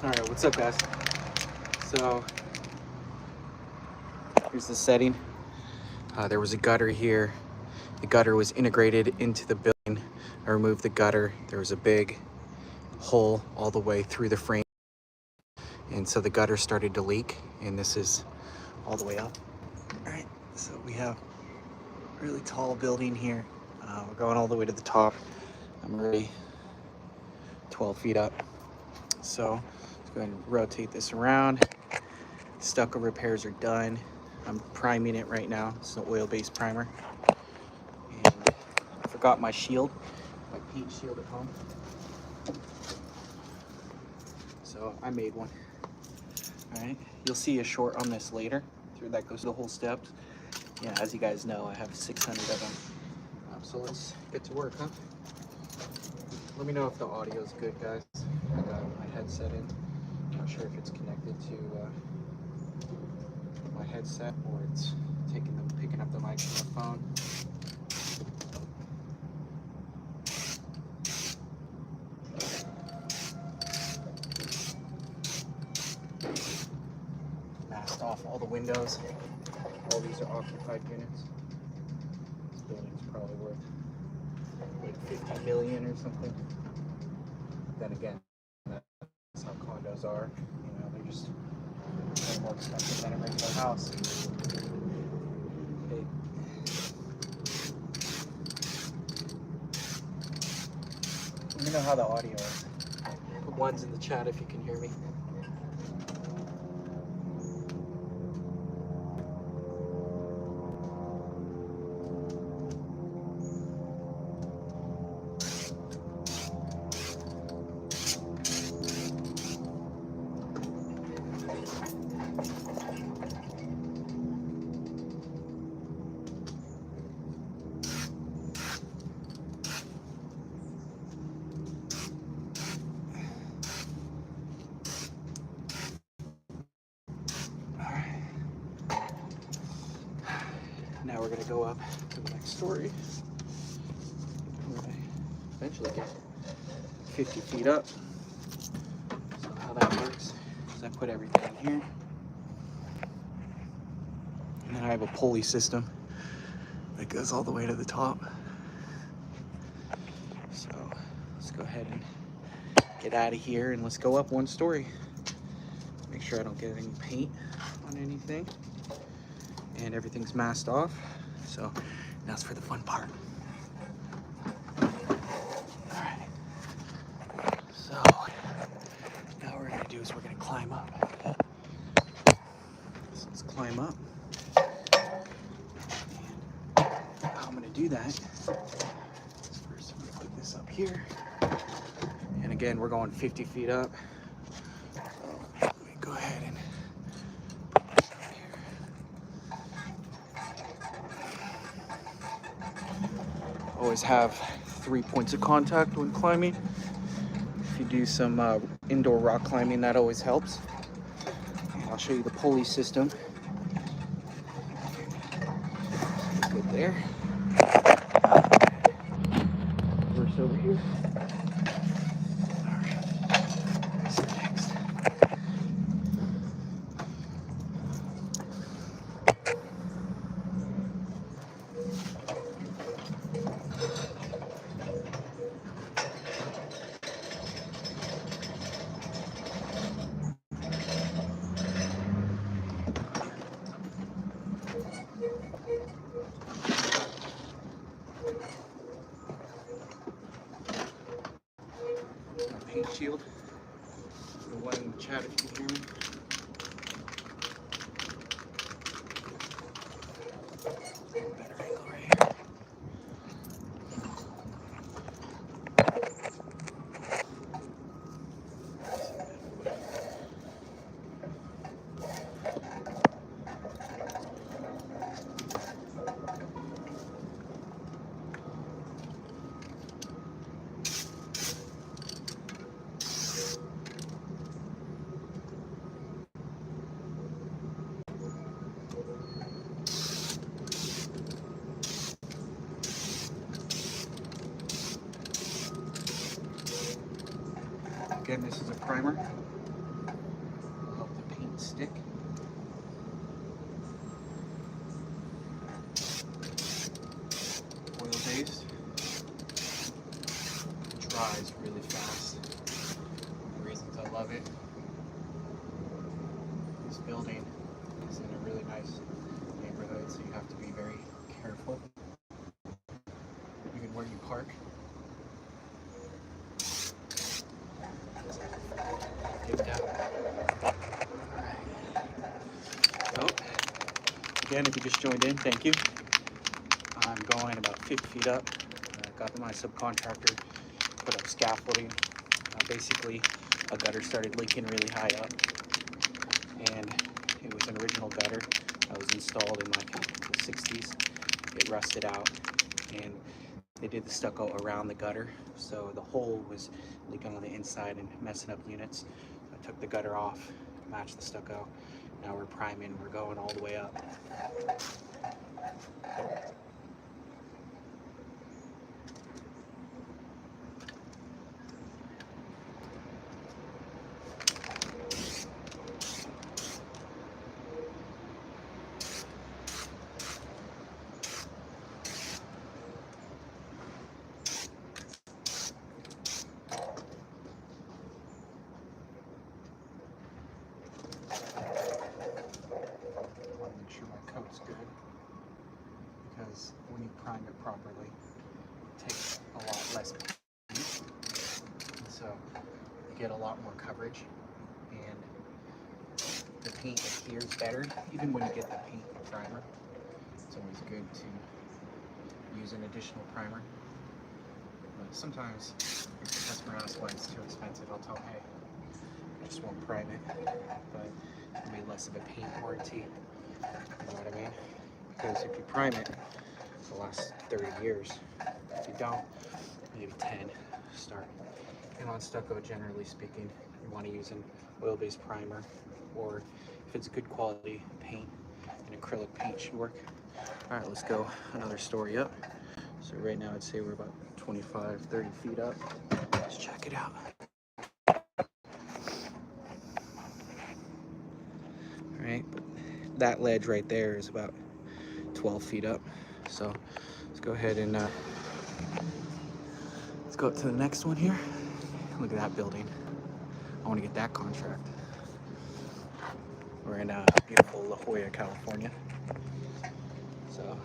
Alright, what's up guys? So, here's the setting. There was a gutter here. The gutter was integrated into the building. I removed the gutter. There was a big hole all the way through the frame. And so the gutter started to leak, and this is all the way up. Alright, so we have a really tall building here. We're going all the way to the top. I'm already 12 feet up. So let's go ahead and rotate this around. Stucco repairs are done. I'm priming it right now. It's an oil-based primer. And I forgot my shield, my paint shield at home. So I made one. All right, you'll see a short on this later. That goes the whole steps. Yeah, as you guys know, I have 600 of them. So let's get to work, huh? Let me know if the audio is good, guys. I got my headset in. Not sure if it's connected to my headset or it's picking up the mic from the phone. Masked off all the windows. All these are occupied units. This building's probably worth like 50 million or something. Then again, that's how condos are. You know, they're just way more expensive than a regular house. Okay. Let me know how the audio is. Put ones in the chat if you can hear me. Now we're gonna go up to the next story. Where I eventually get 50 feet up. So how that works is I put everything in here. And then I have a pulley system that goes all the way to the top. So let's go ahead and get out of here and let's go up one story. Make sure I don't get any paint on anything. And everything's masked off. So now it's for the fun part. All right. So now what we're gonna do is we're gonna climb up. So let's climb up. And how I'm gonna do that is first I'm gonna put this up here. And again, we're going 50 feet up. So let me go ahead and always have 3 points of contact when climbing. If you do some indoor rock climbing, that always helps. And I'll show you the pulley system. Good there. Reverse over here. All right. So next. Paint shield. The one in the chat if you can hear me. Better angle right here. Again, this is a primer. stick. Oil based. It dries really fast. One of the reasons I love it. This building is in a really nice neighborhood, so you have to be very careful even where you park. So, again, if you just joined in, thank you. I'm going about 50 feet up. Got my subcontractor put up scaffolding. Basically, a gutter started leaking really high up, and it was an original gutter that was installed in like the 60s. It rusted out, and they did the stucco around the gutter, so the hole was leaking on the inside and messing up units. I took the gutter off, matched the stucco. Now we're priming, we're going all the way up. Coat's good, because when you prime it properly, it takes a lot less paint, and so you get a lot more coverage, and the paint adheres better. Even when you get the paint primer, it's always good to use an additional primer. But sometimes if the customer asks why it's too expensive, I'll tell them, hey, I just won't prime it, but it'll be less of a paint warranty. You know what I mean? Because if you prime it, it'll last 30 years. If you don't, maybe 10 start. And on stucco, generally speaking, you want to use an oil-based primer, or if it's good quality paint, an acrylic paint should work. All right, let's go another story up. So right now, I'd say we're about 25, 30 feet up. Let's check it out. All right, but that ledge right there is about 12 feet up. So let's go ahead and let's go up to the next one here. Look at that building. I want to get that contract. We're in beautiful La Jolla, California. So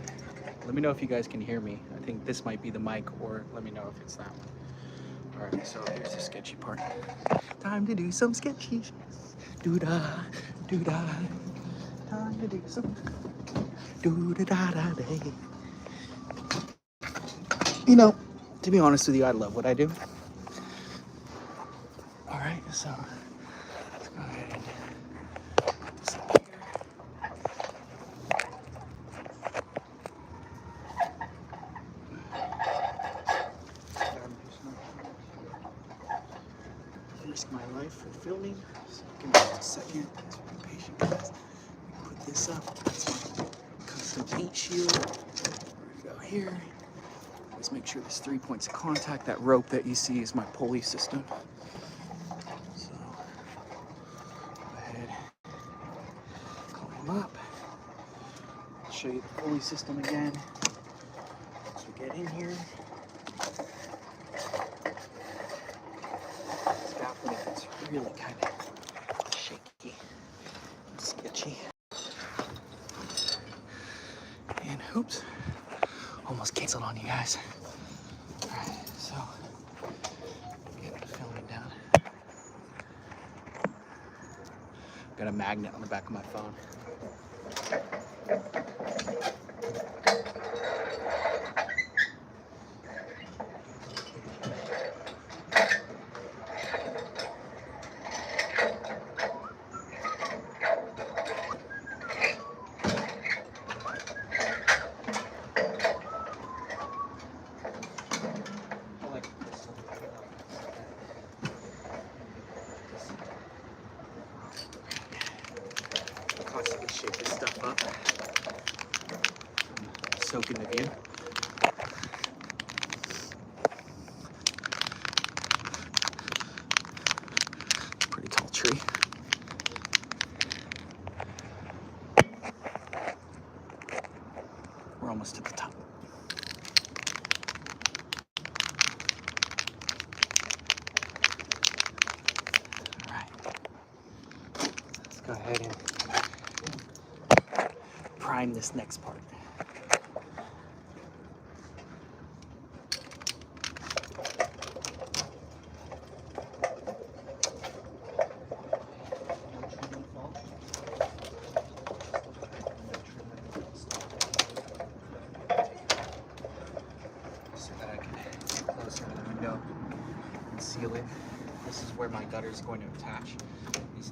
let me know if you guys can hear me. I think this might be the mic, or let me know if it's that one. All right, so here's the sketchy part. Time to do some sketchy. Do-da, do-da. Time to do some do-da-da-da-day. You know, to be honest with you, I love what I do. All right, so let's go ahead and put this up here. Risk my life for filming, so give me just a second. Let's be patient, guys. Put this up. That's my custom paint shield. We're gonna go here. Let's make sure there's 3 points of contact. That rope that you see is my pulley system. So go ahead, climb up. I'll show you the pulley system again as we get in here. Scaffolding is really kind of shaky and sketchy. And oops, almost canceled on you guys. Alright, so get the filming down. Got a magnet on the back of my phone. Constantly shake this stuff up. Soak in the view. Pretty tall tree. almost at the top. All right, let's go ahead and prime this next part. Seal it. This is where my gutter is going to attach.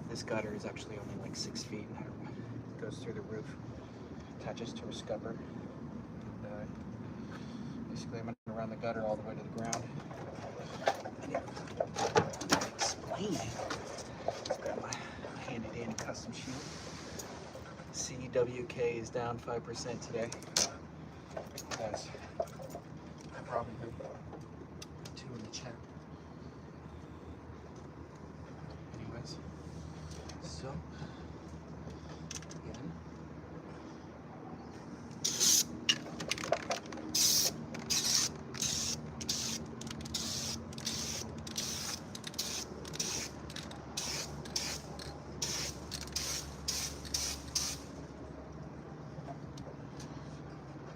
This gutter is actually only like 6 feet. It goes through the roof, attaches to a scupper. And, basically, I'm going to run the gutter all the way to the ground. And explain it. Let's grab my handy-dandy custom shield. CWK is down 5% today. That's probably 2 in the chat. So, again,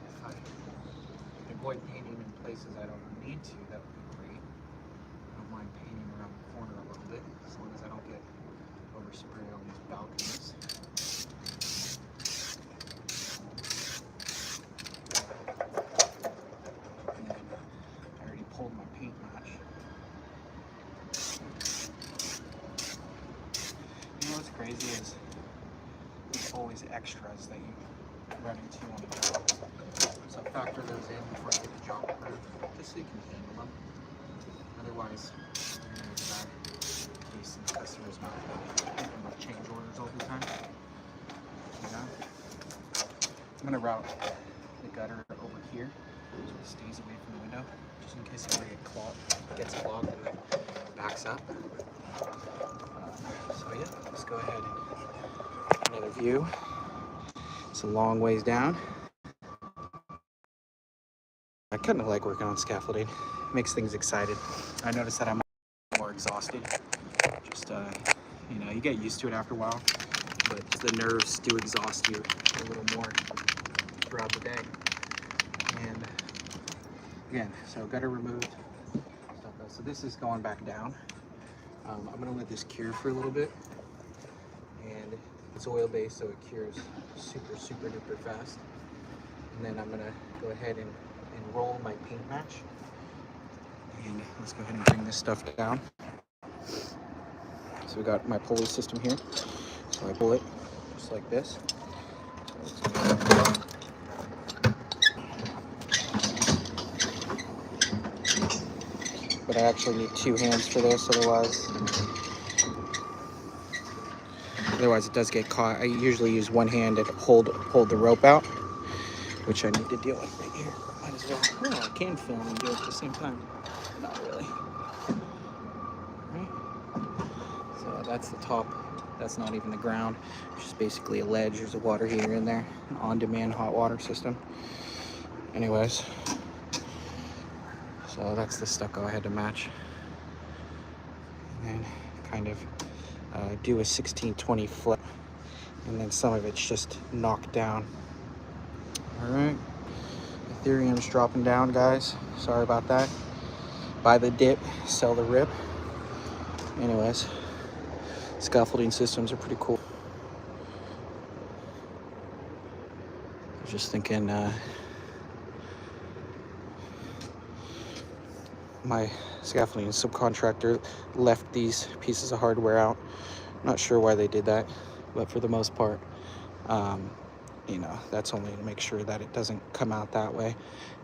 if I avoid painting in places I don't need to, that would be great. I don't mind painting around the corner a little bit, as long as I don't get overspray on these balconies. And then I already pulled my paint match. You know what's crazy is there's always extras that you run into on the job. So factor those in before you get the job approved, just so you can handle them. Otherwise, you're going to get bad taste in the customer's mouth. Change orders all the time. You know? I'm gonna route the gutter over here so it stays away from the window, just in case it ever gets clogged and then backs up. So yeah, let's go ahead and another view. It's a long ways down. I kind of like working on scaffolding. It makes things excited. I noticed that I'm more exhausted. Just you know, you get used to it after a while, but the nerves do exhaust you a little more throughout the day. And again, so gutter removed. So this is going back down. I'm gonna let this cure for a little bit. And it's oil-based, so it cures super duper fast. And then I'm gonna go ahead and roll my paint match. And let's go ahead and bring this stuff down. So we got my pulley system here. So I pull it just like this. But I actually need 2 hands for this, otherwise it does get caught. I usually use 1 hand to hold the rope out, which I need to deal with right here. Might as well. Oh, I can film and do it at the same time. Not really. So that's the top. That's not even the ground. It's just basically a ledge. There's a water heater in there. An on-demand hot water system. Anyways. So that's the stucco I had to match. And then kind of do a 1620 flip. And then some of it's just knocked down. Alright. Ethereum's dropping down, guys. Sorry about that. Buy the dip, sell the rip. Anyways. Scaffolding systems are pretty cool. I was just thinking, my scaffolding subcontractor left these pieces of hardware out. Not sure why they did that, but for the most part, you know, that's only to make sure that it doesn't come out that way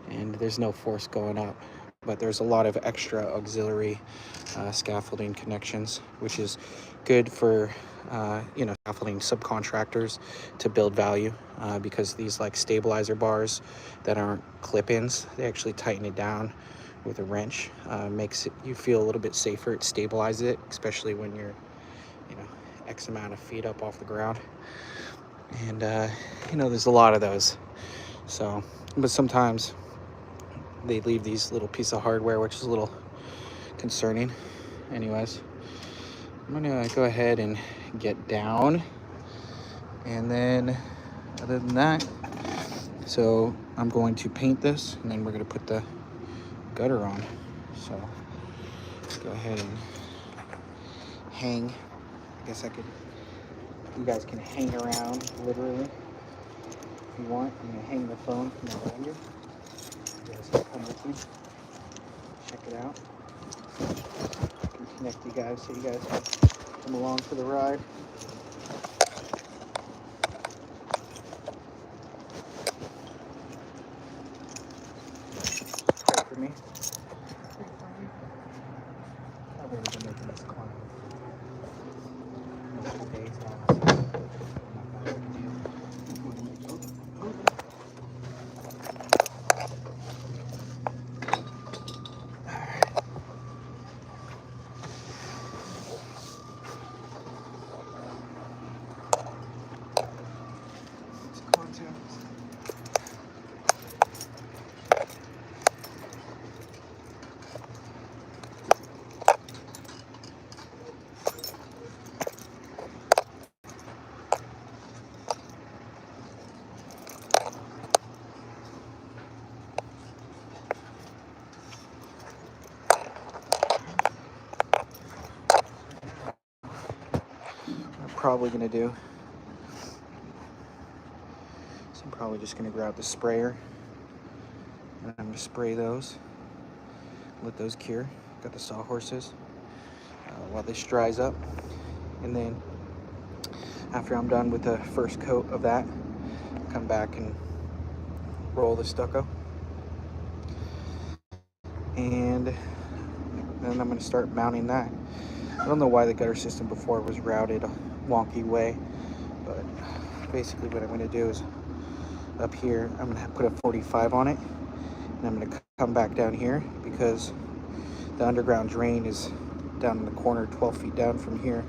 and there's no force going up. But there's a lot of extra auxiliary scaffolding connections, which is good for you know, scaffolding subcontractors to build value, because these like stabilizer bars that aren't clip-ins, they actually tighten it down with a wrench. Makes it you feel a little bit safer. It stabilizes it, especially when you're, you know, X amount of feet up off the ground. And you know, there's a lot of those. So But sometimes they leave these little piece of hardware, which is a little concerning. Anyways, I'm gonna go ahead and get down, and then other than that, so I'm going to paint this, and then we're gonna put the gutter on. So let's go ahead and hang. I guess you guys can hang around literally if you want. I'm gonna hang the phone behind you. You guys can come with me, check it out. I can connect you guys so you guys can come along for the ride. Pray for me. Pray for me. I've already been making this climb. Days now, so not that big a deal. Probably gonna do so I'm probably just gonna grab the sprayer and I'm gonna spray those, let those cure. Got the sawhorses while this dries up, and then after I'm done with the first coat of that, come back and roll the stucco, and then I'm gonna start mounting that. I don't know why the gutter system before was routed a wonky way, but basically what I'm going to do is up here, I'm going to put a 45 on it, and I'm going to come back down here because the underground drain is down in the corner 12 feet down from here,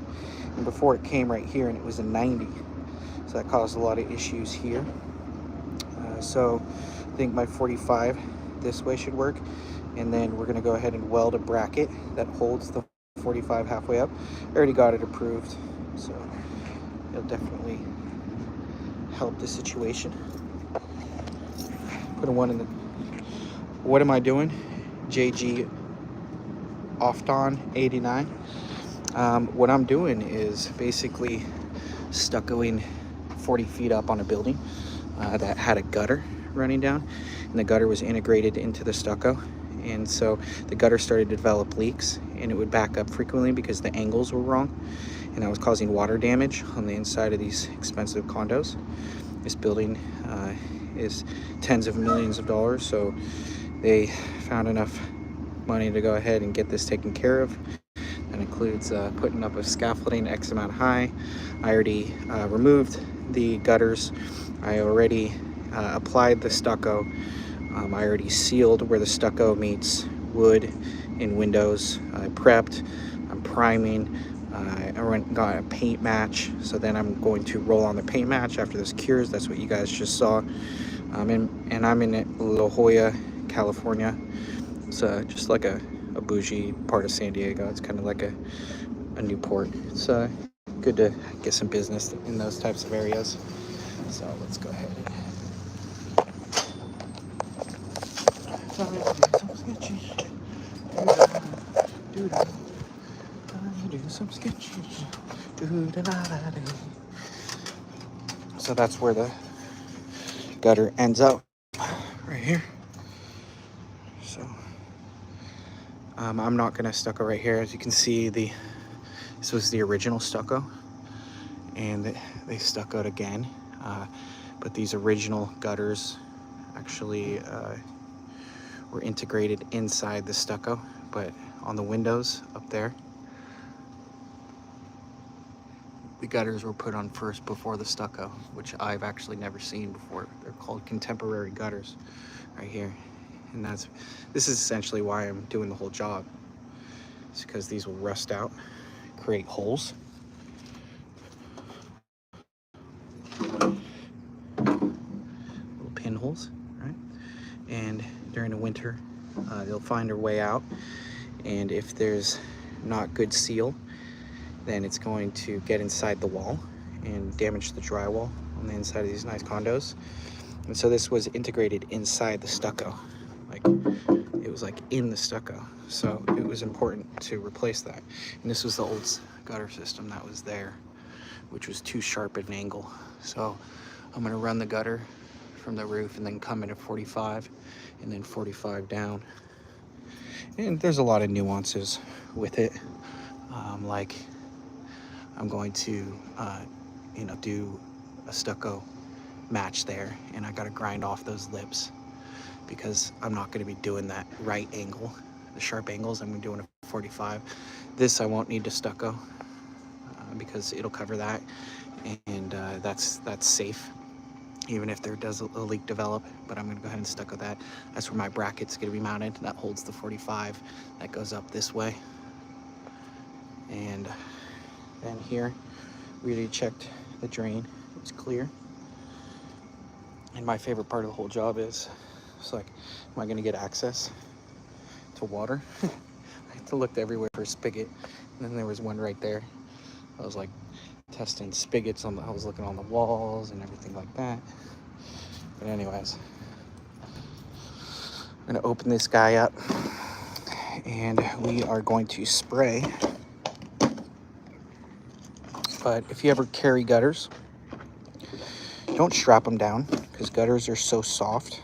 and before it came right here and it was a 90, so that caused a lot of issues here. So I think my 45 this way should work, and then we're going to go ahead and weld a bracket that holds the 45 halfway up. I already got it approved, so it'll definitely help the situation. Put a one in the, what am I doing? JG Ofton 89. What I'm doing is basically stuccoing 40 feet up on a building that had a gutter running down, and the gutter was integrated into the stucco, and so the gutter started to develop leaks, and it would back up frequently because the angles were wrong, and that was causing water damage on the inside of these expensive condos. This building is tens of millions of dollars, so they found enough money to go ahead and get this taken care of. That includes putting up a scaffolding X amount high. I already removed the gutters. I already applied the stucco. I already sealed where the stucco meets wood in windows. I prepped, I'm priming. I went and got a paint match, so then I'm going to roll on the paint match after this cures. That's what you guys just saw. And I'm in La Jolla, California. It's just like a bougie part of San Diego. It's kind of like a new port. It's good to get some business in those types of areas. So let's go ahead and so that's where the gutter ends up, right here. So I'm not gonna stucco right here. As you can see, this was the original stucco, and they stuccoed again. But these original gutters actually were integrated inside the stucco, but on the windows up there, the gutters were put on first before the stucco, which I've actually never seen before. They're called contemporary gutters right here. And this is essentially why I'm doing the whole job. It's because these will rust out, create holes. Little pinholes, right? the winter, they'll find their way out. And if there's not good seal, then it's going to get inside the wall and damage the drywall on the inside of these nice condos. And so this was integrated inside the stucco. Like, it was like in the stucco. So it was important to replace that. And this was the old gutter system that was there, which was too sharp at an angle. So I'm gonna run the gutter from the roof and then come in at 45 and then 45 down. And there's a lot of nuances with it. Like, I'm going to, do a stucco match there, and I gotta grind off those lips because I'm not gonna be doing that right angle, the sharp angles. I'm doing a 45. This I won't need to stucco because it'll cover that, and that's safe, even if there does a leak develop. But I'm gonna go ahead and stucco that. That's where my bracket's gonna be mounted. That holds the 45. That goes up this way, and then here we already checked the drain. It's clear. And my favorite part of the whole job is, it's like, am I gonna get access to water? I had to look everywhere for a spigot, and then there was one right there. I was like testing spigots I was looking on the walls and everything like that. But anyways, I'm gonna open this guy up, and we are going to spray. But if you ever carry gutters, don't strap them down, because gutters are so soft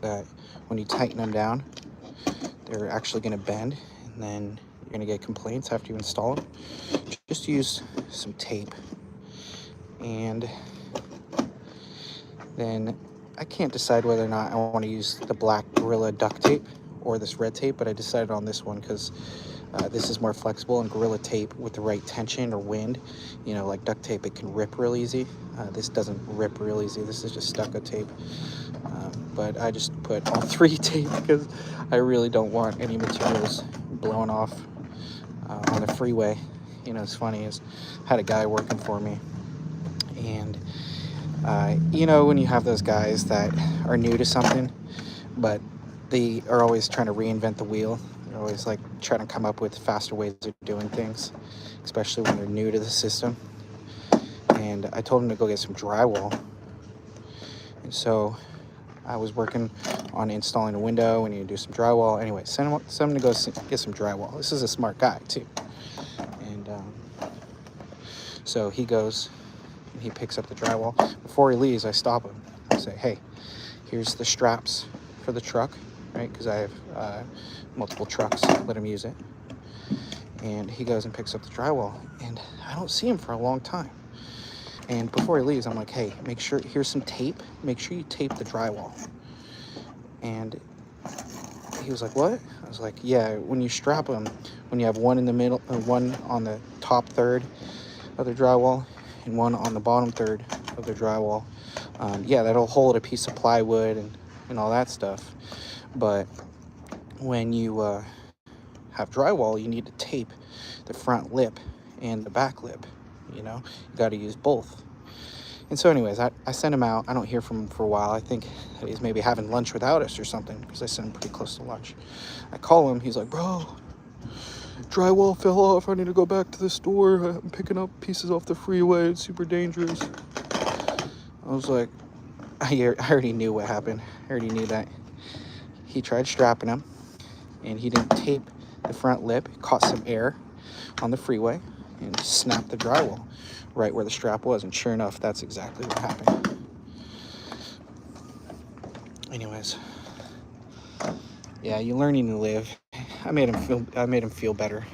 that when you tighten them down, they're actually going to bend, and then you're going to get complaints after you install them. Just use some tape. And then I can't decide whether or not I want to use the black Gorilla duct tape or this red tape, but I decided on this one because this is more flexible, and Gorilla tape with the right tension or wind, like duct tape, it can rip real easy. This doesn't rip real easy. This is just stucco tape. But I just put all 3 tape because I really don't want any materials blowing off on the freeway. It's funny, is I had a guy working for me, and when you have those guys that are new to something, but they are always trying to reinvent the wheel. They're always like trying to come up with faster ways of doing things, especially when they're new to the system. And I told him to go get some drywall. And so I was working on installing a window, and you do some drywall. Anyway, send him to go get some drywall. This is a smart guy too. And so he goes and he picks up the drywall. Before he leaves, I stop him. I say, hey, here's the straps for the truck, right? Because I have multiple trucks. Let him use it. And he goes and picks up the drywall, and I don't see him for a long time. And before he leaves, I'm like, hey, make sure, here's some tape. Make sure you tape the drywall. And he was like, what? I was like, yeah, when you strap them, when you have one in the middle, one on the top third of the drywall and one on the bottom third of the drywall, yeah, that'll hold a piece of plywood and all that stuff. But when you have drywall, you need to tape the front lip and the back lip. You got to use both. And so anyways, I sent him out. I don't hear from him for a while. I think that he's maybe having lunch without us or something, because I sent him pretty close to lunch. I call him. He's like, bro, drywall fell off. I need to go back to the store. I'm picking up pieces off the freeway. It's super dangerous. I was like, I already knew what happened. I already knew that. He tried strapping him, and he didn't tape the front lip. It caught some air on the freeway and snapped the drywall right where the strap was. And sure enough, that's exactly what happened. Anyways, yeah, you're learning to live. I made him feel better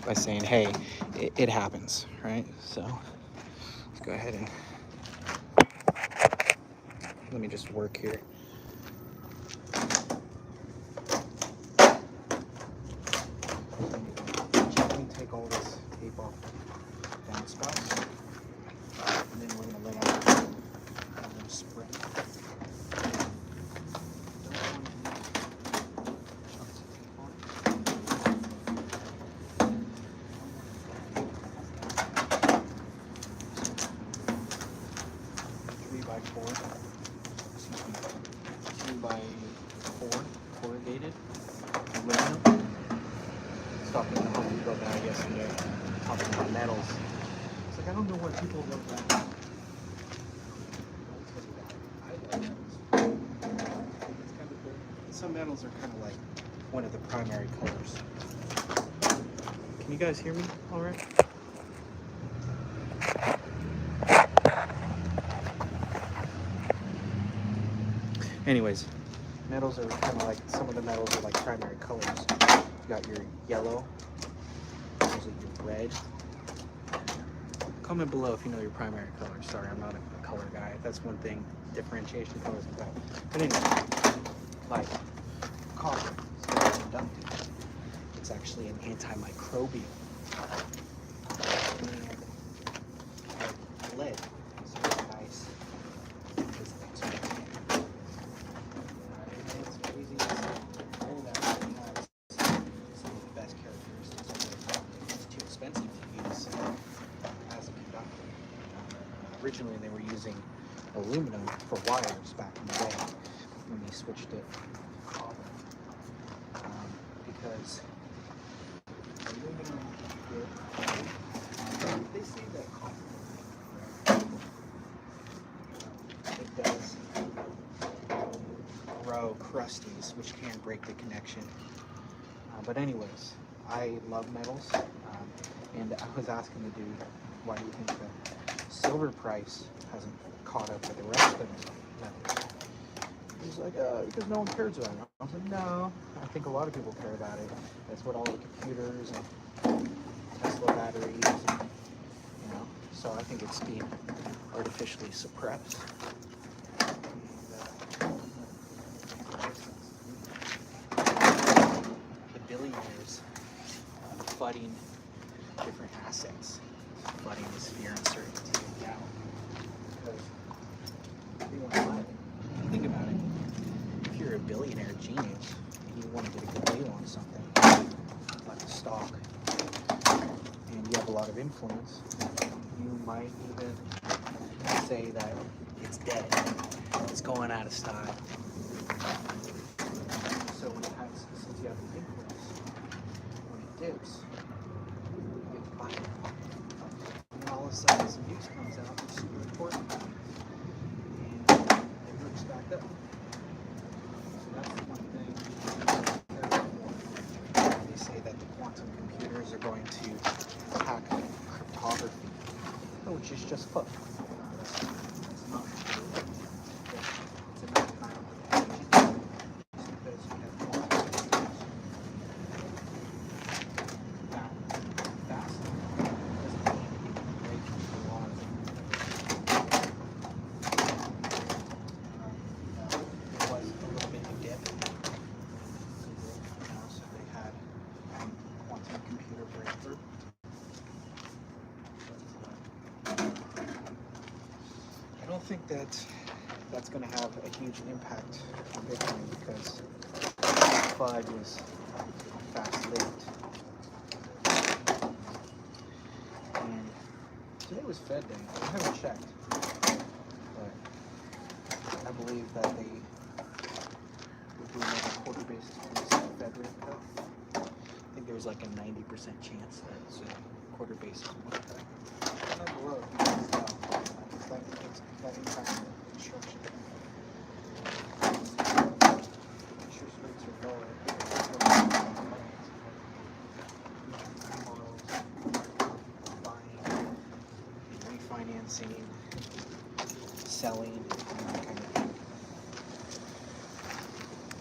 by saying, hey, it happens, right? So let's go ahead and let me just work here. Let me take all this tape off the downspouts, and then we're going to lay out a spray. By 4, excuse me, 2 by metals. It's like, I don't know what people love that. Some metals are kind of like one of the primary colors. Can you guys hear me all right? Anyways, metals are kind of like, some of the metals are like primary colors. You got your yellow, there's your red. Comment below if you know your primary colors. Sorry, I'm not a color guy. That's one thing, differentiation colors and that. But anyway, like copper, it's very conductive. It's actually an antimicrobial. And like lead is very nice. It's crazy. All that really has some of the best characteristics of it. It's too expensive to use as a conductor. Originally, they were using aluminum for wires back in the day when they switched it to copper. Because aluminum, they say that copper, it does grow crusties, which can break the connection. But anyways, I love metals, and I was asking the dude, why do you think the silver price hasn't caught up with the rest of the metals? He's like, because no one cares about it. I was like, no, I think a lot of people care about it. That's what all the computers and Tesla batteries, and, you know, so I think it's being artificially suppressed. The billionaires flooding different assets, flooding this fear, uncertainty, and doubt, because they want to buy it. Think about it. If you're a billionaire genius and you want to get a good deal on something, like a stock, and you have a lot of influence, you might even say that it's dead, it's going out of style. So since you have an influence, when it dips, you get to buy it. And then all of a sudden some news comes out that's super important, and it moves back up. So that's the one thing. They say that the quantum computers are going to hack cryptography, which is just fun. That's not true. It's another kind of energy. It's because you have quantum computers that fast doesn't mean you can break the laws. There was a little bit of dip. So they had quantum computer breakthrough. I don't think that's going to have a huge impact on Bitcoin because FUD is fast-lived. And today was Fed Day. I haven't checked, but I believe that they would do another quarter basis points in the Fed rate cut. I think there's like a 90% chance that it's a quarter basis point cut. Down below, you can tell that impacts the construction. Interest rates are lower. Buying, refinancing, selling, and that kind of thing.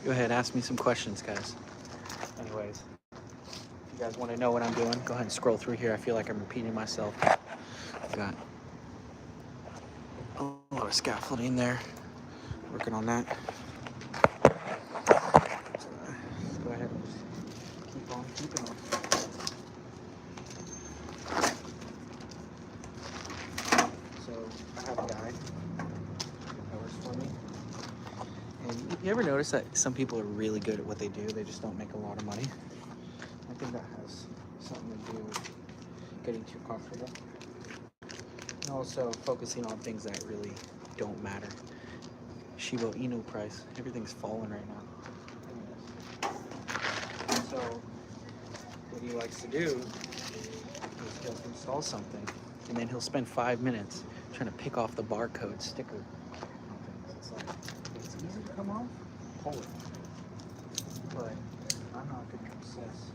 Go ahead, ask me some questions, guys. Anyways, if you guys want to know what I'm doing, go ahead and scroll through here. I feel like I'm repeating myself. I've got a lot of scaffolding there. Working on that. So, let's go ahead and just keep on keeping on. So I have a guy that works for me. And you ever notice that some people are really good at what they do, they just don't make a lot of money? I think that has something to do with getting too comfortable. And also focusing on things that really don't matter. Shiba Inu price, everything's falling right now. So what he likes to do is He'll install something, and then he'll spend 5 minutes trying to pick off the barcode sticker on things. It's like, it's easy to come off, pull it. But I'm not going to obsess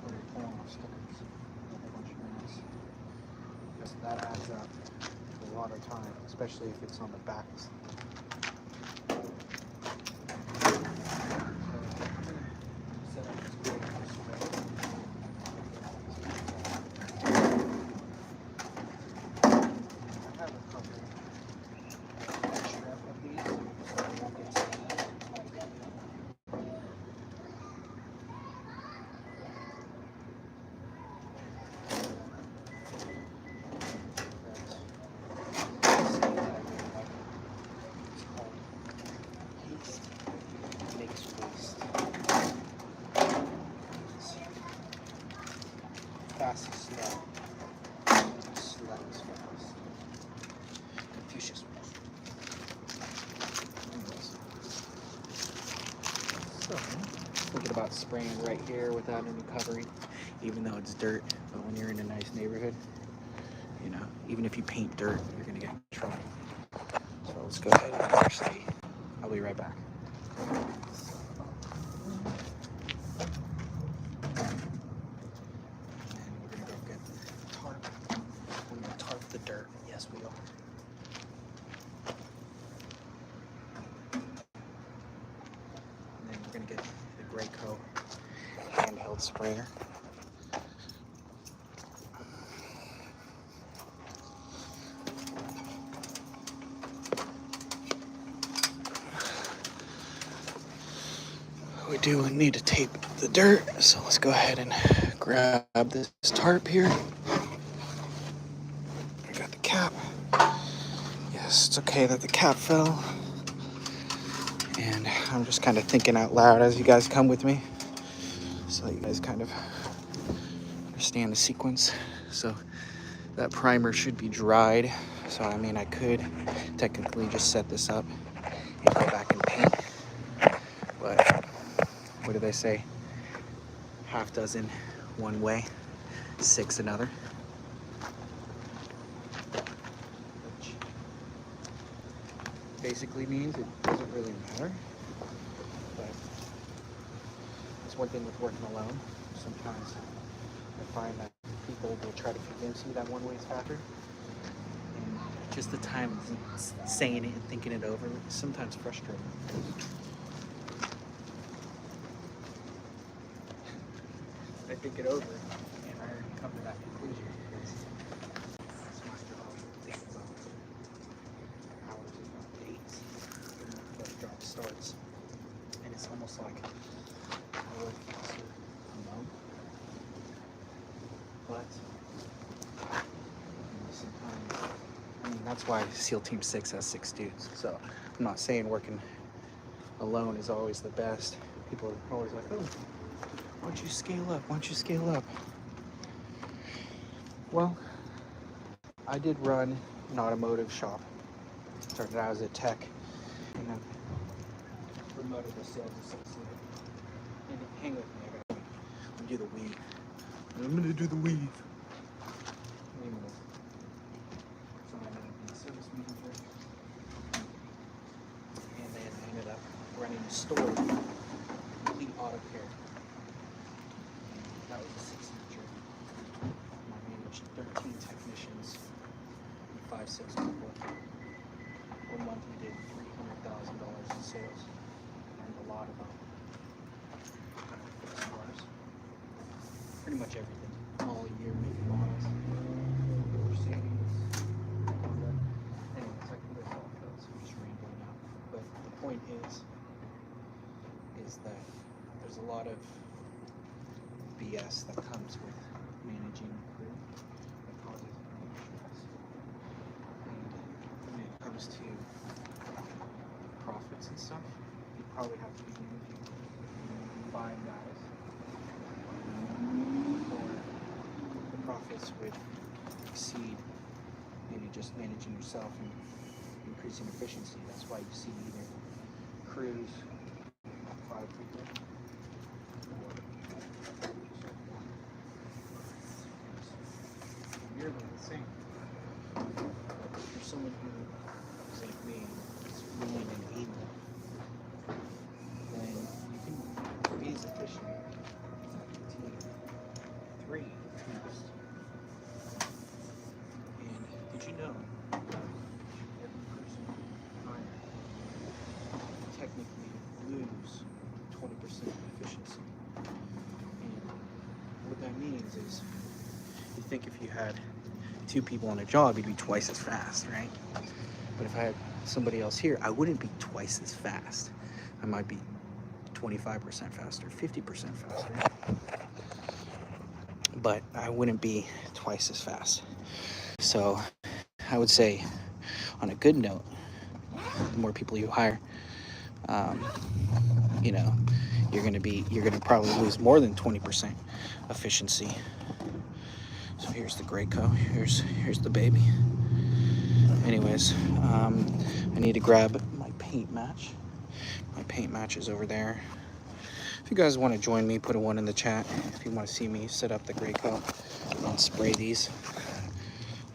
over pulling off stickers a whole bunch of minutes. Because that adds up to a lot of time, especially if it's on the back. Fast is slow. Slow is fast. Confucius. So, thinking about spraying right here without any covering, even though it's dirt. But when you're in a nice neighborhood, you know, even if you paint dirt, you're gonna get in trouble. So let's go ahead and actually, I'll be right back. The dirt. Yes, we are. And then we're going to get the Graco handheld sprayer. We do need to tape the dirt, so let's go ahead and grab this tarp here. I got the cap. Yes, it's okay that the cap fell. And I'm just kind of thinking out loud as you guys come with me, so you guys kind of understand the sequence. So that primer should be dried. So I mean, I could technically just set this up and go back and paint. But what do they say? Half dozen one way, 6 another. Which basically means it doesn't really matter. But it's one thing with working alone. Sometimes I find that people will try to convince you that one way is faster. And just the time saying it and thinking it over is sometimes frustrating. I think it over and I already come to that conclusion because it's my job to think about hours, if not days, before the job starts. And it's almost like I work faster alone. But sometimes, I mean, that's why SEAL Team 6 has 6 dudes. So I'm not saying working alone is always the best. People are always like, oh, why don't you scale up? Why don't you scale up? Well, I did run an automotive shop. Started out as a tech and then promoted to sales associate. And hang with me, I'm gonna do the weave. I'm gonna do the weave. So I ended up being a service manager. And then I ended up running a store, complete auto care. That was a 6-year journey. I managed 13 technicians and 5 salespeople. One month we did $300,000 in sales. Learned a lot about cars. Pretty much everything. All year, maybe models. Mercedes. Anyways, I can list all of those. I'm just rambling now. But the point is that there's a lot of BS that comes with managing a crew that causes stress. And when it comes to profits and stuff, you probably have to be managing 5 guys, or the profits would exceed maybe just managing yourself and increasing efficiency. That's why you see either crews 5 people or insane. For someone who is like me, is willing and able, then you can be as efficient as a team. 3 at most. And did you know every person hired technically lose 20% efficiency? And what that means is, you think if you had 2 people on a job, you'd be twice as fast, right? But if I had somebody else here, I wouldn't be twice as fast. I might be 25% faster, 50% faster. But I wouldn't be twice as fast. So I would say, on a good note, the more people you hire, you know, you're gonna probably lose more than 20% efficiency. So here's the Graco, here's the baby. Anyways, I need to grab my paint match. My paint match is over there. If you guys want to join me, put a 1 in the chat. If you want to see me set up the Graco and spray these,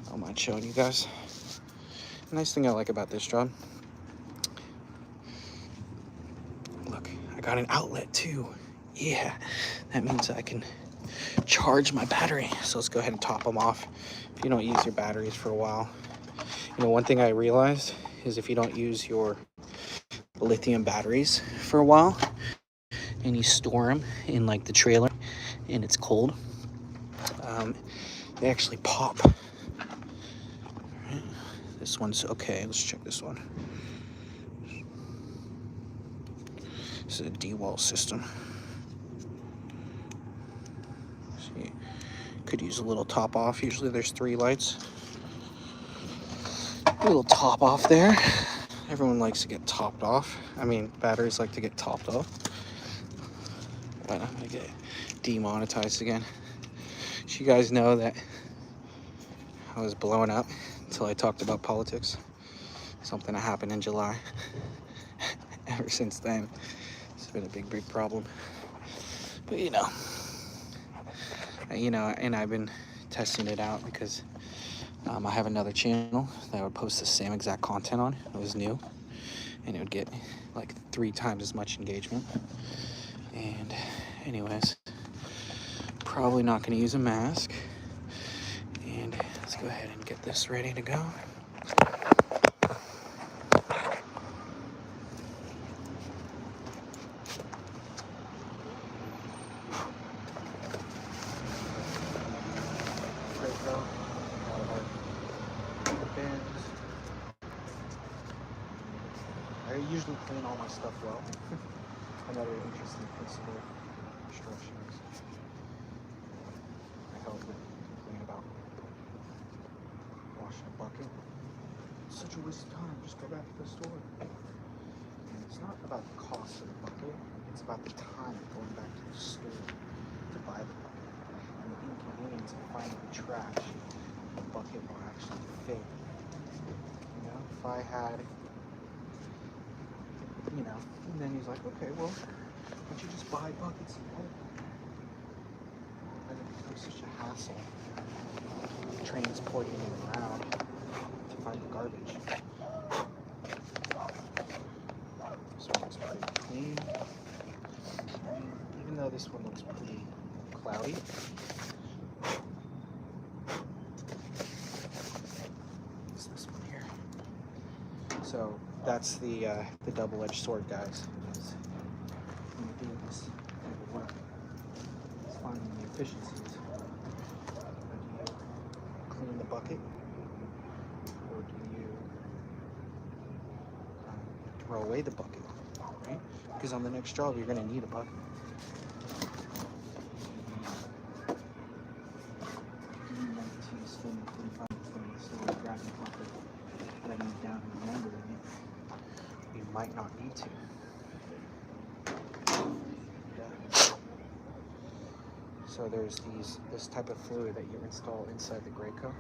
I don't mind showing you guys. The nice thing I like about this job, look, I got an outlet too. Yeah, that means I can charge my battery. So let's go ahead and top them off. If you don't use your batteries for a while, you know, one thing I realized is if you don't use your lithium batteries for a while and you store them in like the trailer and it's cold, they actually pop. Right. This one's okay. Let's check this one. This is a D-wall system. See, could use a little top off. Usually there's 3 lights. A little top off there. Everyone likes to get topped off. I mean, batteries like to get topped off. But I'm gonna get demonetized again. So you guys know that I was blowing up until I talked about politics. Something that happened in July. Ever since then, it's been a big problem. But you know, and I've been testing it out because I have another channel that I would post the same exact content on. It was new, and it would get like 3 times as much engagement. And anyways, probably not going to use a mask. And let's go ahead and get this ready to go. I usually clean all my stuff well. Another interesting principle of construction is I help with clean about washing a bucket. It's such a waste of time. Just go back to the store. And it's not about the cost of the bucket. It's about the time of going back to the store to buy the bucket. And the inconvenience of finding the trash, the bucket will actually fit. You know, if I had, you know, and then he's like, okay, well, why don't you just buy buckets and go? And it becomes such a hassle transporting it around to find the garbage. This one's pretty clean. I mean, even though this one looks pretty cloudy, it's this one here. So that's the double-edged sword, guys. Is when you do this type of work, it's finding the efficiencies. Do you clean the bucket, or do you throw away the bucket? Right? Because on the next job, you're going to need a bucket. You might not need to. So there's this type of fluid that you install inside the Graco.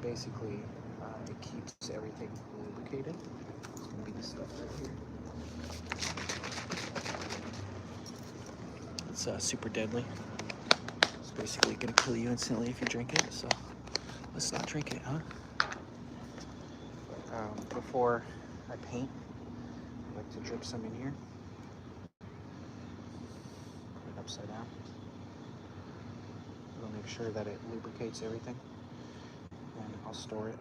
Basically, it keeps everything lubricated. It's going to be this stuff right here. It's super deadly. It's basically gonna kill you instantly if you drink it, so let's not drink it, huh? Before I paint, I like to drip some in here. Put it upside down. We'll make sure that it lubricates everything, and I'll store it.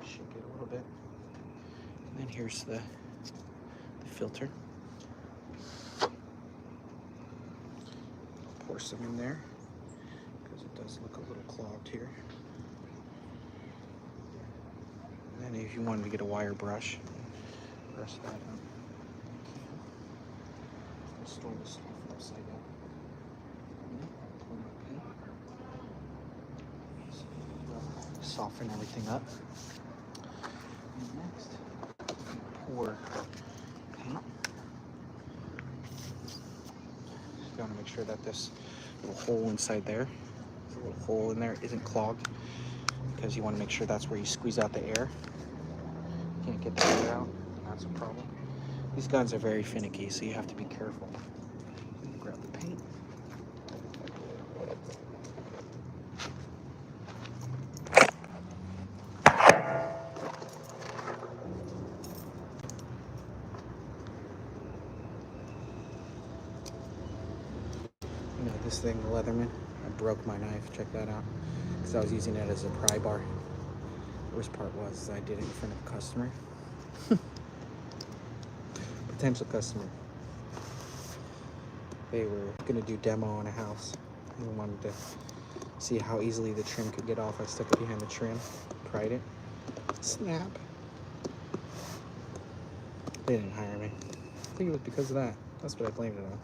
Shake it a little bit. And then here's the filter. Pour some in there because it does look a little clogged here. And then if you wanted to get a wire brush, brush that up. I'll store this stuff upside down. Soften everything up. And next, pour paint. You want to make sure that this little hole inside there, this little hole in there, isn't clogged, because you want to make sure that's where you squeeze out the air. You can't get the air out, that's a problem. These guns are very finicky, so you have to be careful. Grab the paint. This thing, the Leatherman, I broke my knife. Check that out, because I was using it as a pry bar. The worst part was I did it in front of a customer. Potential customer. They were gonna do demo on a house and wanted to see how easily the trim could get off. I stuck it behind the trim, pried it, snap. They didn't hire me. I think it was because of that. That's what I blamed it on.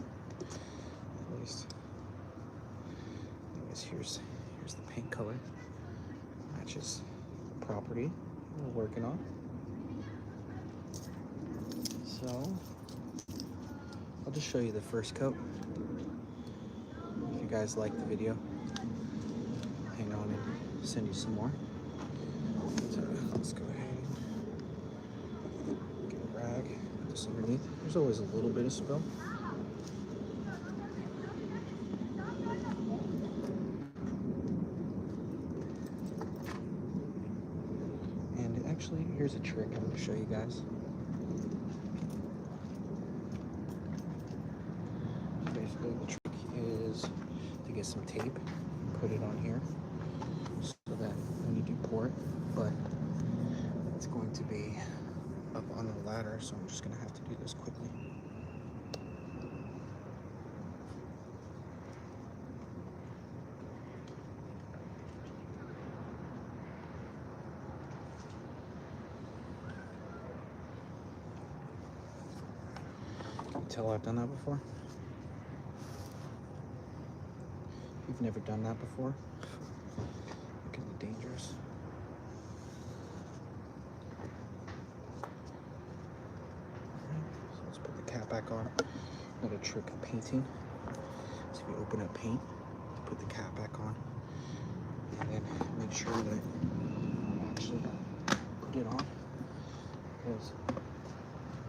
At least. Here's the paint color. Matches the property we're working on. So I'll just show you the first coat. If you guys like the video, hang on and send you some more. So let's go ahead and get a rag, put this underneath. There's always a little bit of spill. Actually, here's a trick I'm going to show you guys. Basically, the trick is to get some tape, put it on here, so that when you do pour it, but it's going to be up on the ladder, so I'm just going to have to do this quickly. Tell I've done that before. You've never done that before. It can be dangerous. Alright, so let's put the cap back on. Another trick of painting. So if you open up paint, put the cap back on, and then make sure that you actually put it on. Because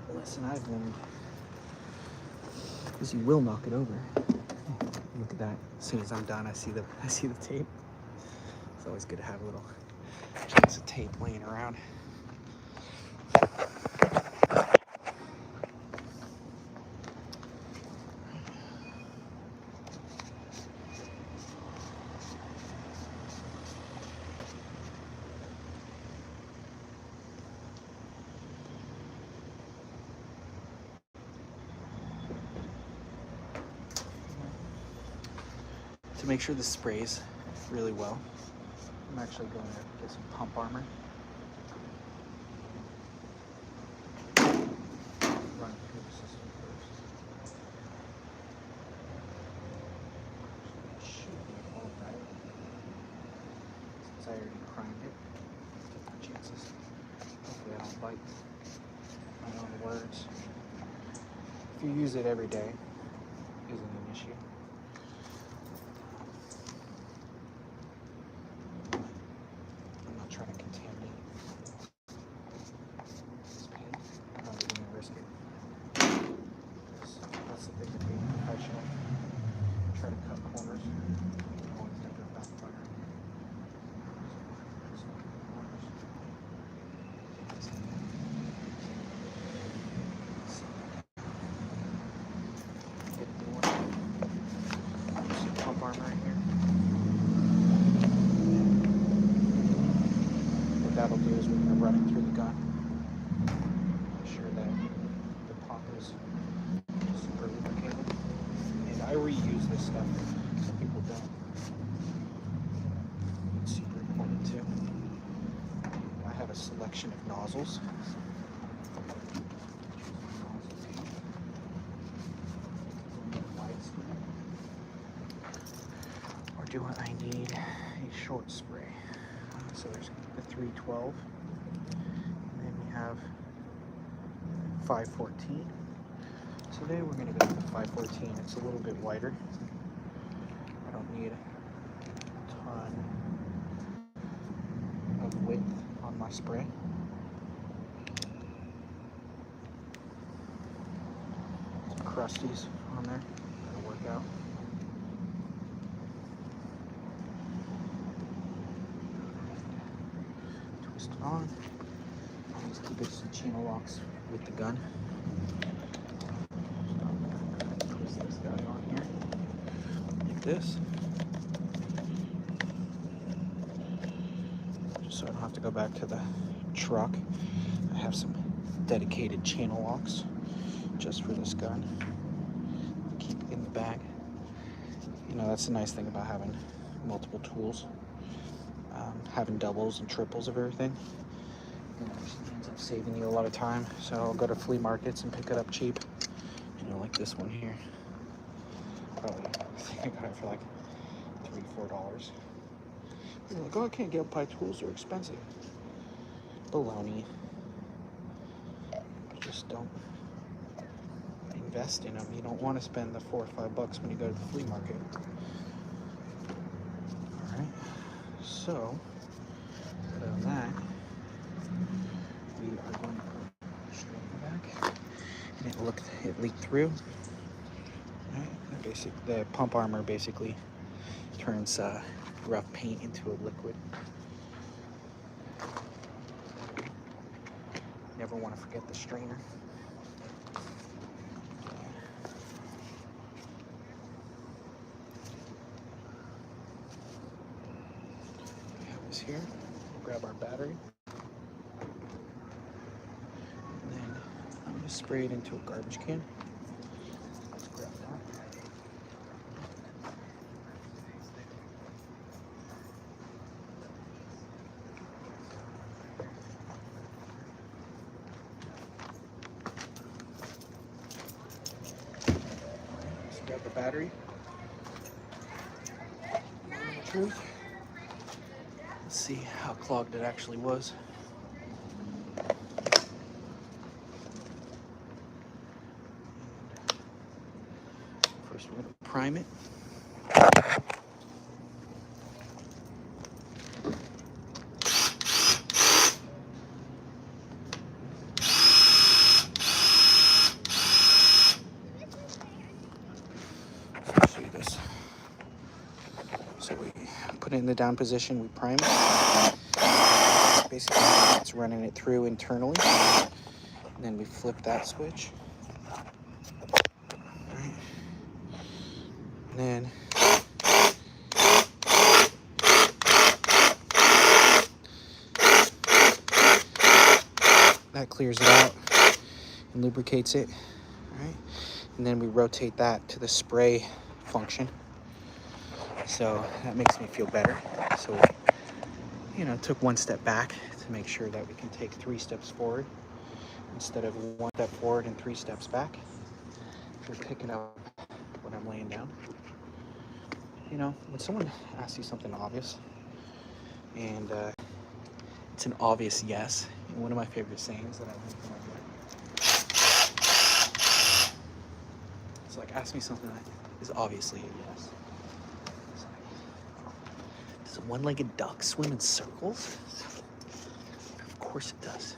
the lesson I've learned is you will knock it over. Look at that. As soon as I'm done, I see the tape. It's always good to have a little chunks of tape laying around. To make sure this sprays really well, I'm actually going to get some pump armor. Run through the system first. Should be all right. Since I already primed it, take my chances. Hopefully I don't bite my own words. If you use it every day, it isn't an issue. Trying to contaminate this paint. I'm not even gonna risk it. That's the thing with paint. armor in here. What that'll do is we're going to run it through the gun. Make sure that the pump is super lubricated. And I reuse this stuff. Some people don't. It's super important too. I have a selection of nozzles. Or do I need a short spray? So there's the 312, and then we have 514. Today we're going to go with the 514. It's a little bit wider. I don't need a ton of width on my spray. Some crusties on there. That'll work out. Twist it on. Just keep it some channel locks with the gun. Twist this guy on here like this. Just so I don't have to go back to the truck. I have some dedicated channel locks just for this gun. Keep it in the bag. You know, that's the nice thing about having multiple tools. Having doubles and triples of everything. You know, it ends up saving you a lot of time. So I'll go to flea markets and pick it up cheap. You know, like this one here. Probably, I think I got it for like $3-4. You're like, oh, I can't get by tools, they're expensive. Baloney. Just don't invest in them. You don't want to spend the $4 or $5 when you go to the flea market. All right. So, other than that, we are going to put straight in the back, and it leaked through. All right. The pump armor basically turns rough paint into a liquid. Never want to forget the strainer. We have this here. We'll grab our battery. And then I'm going to spray it into a garbage can. Let's grab that. Grab the battery. Let's see how clogged it actually was. First, we're going to prime it. So we put it in the down position, we prime it. Basically, it's running it through internally. And then we flip that switch. All right. And then that clears it out and lubricates it. All right. And then we rotate that to the spray function. So that makes me feel better. So, you know, took one step back to make sure that we can take 3 steps forward instead of 1 step forward and 3 steps back. If you're picking up when I'm laying down, you know, when someone asks you something obvious and it's an obvious yes, and one of my favorite sayings that I learned from my dad, it's like, ask me something that is obviously a yes. Does a one-legged duck swim in circles? Of course it does.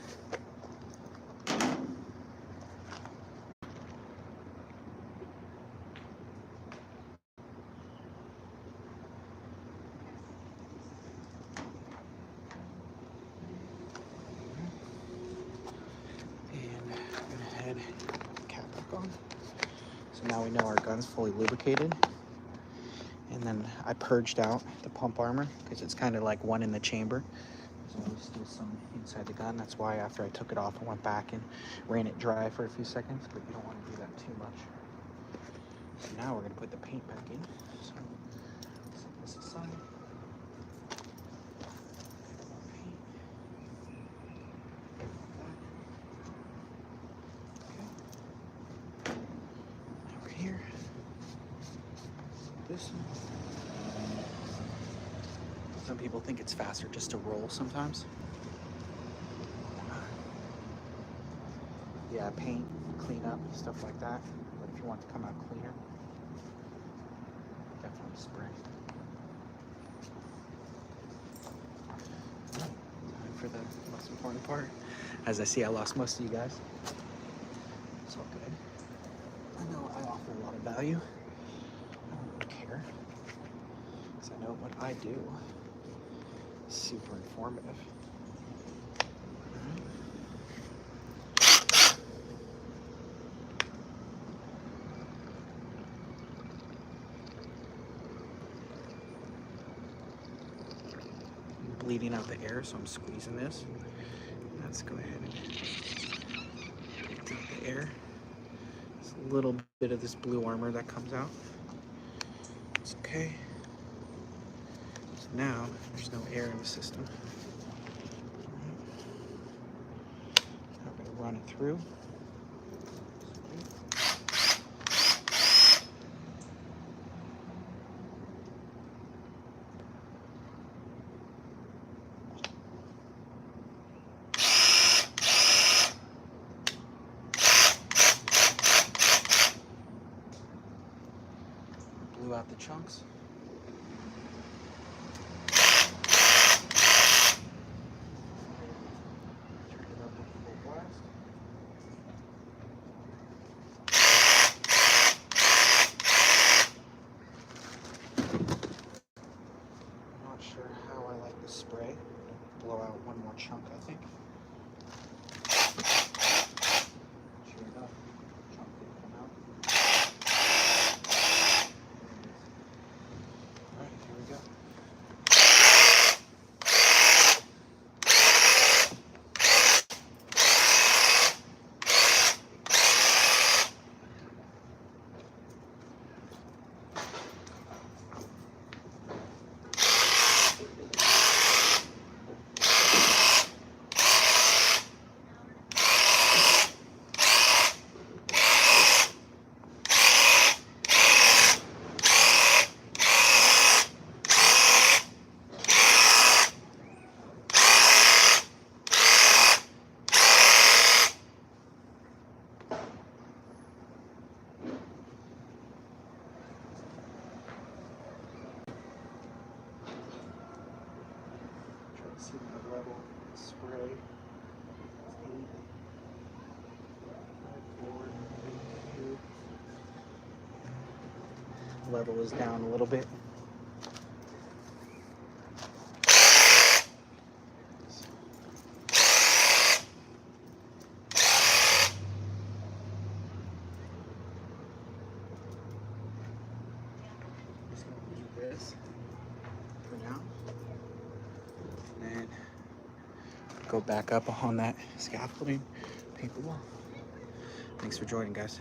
And I'm gonna head the cap back on. So now we know our gun's fully lubricated. And then I purged out the pump armor because it's kind of like one in the chamber. So there's still some inside the gun. That's why after I took it off, I went back and ran it dry for a few seconds, but you don't want to do that too much. So now we're going to put the paint back in. So set this aside. Over here. This one. Some people think it's faster just to roll sometimes. Yeah, paint, clean up, stuff like that. But if you want it to come out cleaner, definitely spray. Time for the most important part. As I see, I lost most of you guys. It's all good. I know I offer a lot of value. I don't really care. Because I know what I do is super informative. Bleeding out the air, so I'm squeezing this. Let's go ahead and get out the air. There's a little bit of this blue armor that comes out. It's okay. So now there's no air in the system. Now we're going to run it through. Blew out the chunks. Turn it up with full blast. I'm not sure how I like the spray. Blow out one more chunk, I think. Sure enough, chunk didn't come out. Alright, here we go. See my level spray. It's 8, 5, 4, 3, 2. Level is down a little bit. Just gonna leave this for now. And then go back up on that scaffolding, paint the wall. Thanks for joining, guys.